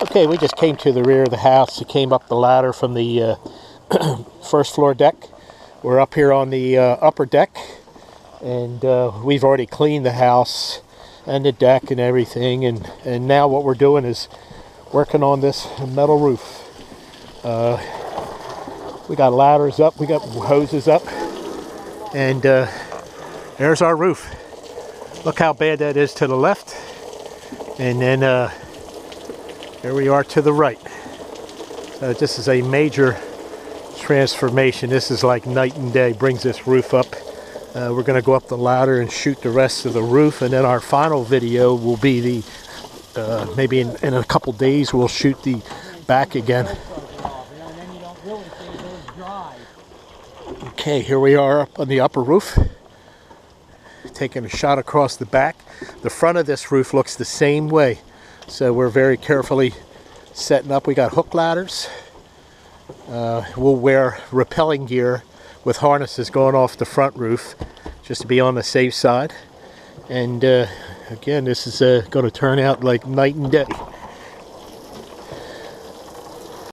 Okay, we just came to the rear of the house. We came up the ladder from the first floor deck. We're up here on the upper deck, and we've already cleaned the house and the deck and everything, and now what we're doing is working on this metal roof. We got ladders up, we got hoses up, and there's our roof. Look how bad that is to the left, and then here we are to the right. This is a major transformation. This is like night and day. Brings this roof up. We're going to go up the ladder and shoot the rest of the roof, and then our final video will be the maybe in a couple days we'll shoot the back again. Okay, here we are up on the upper roof, taking a shot across the back. The front of this roof looks the same way, so we're very carefully setting up. We got hook ladders. We'll wear rappelling gear with harnesses going off the front roof just to be on the safe side. And again, this is going to turn out like night and day.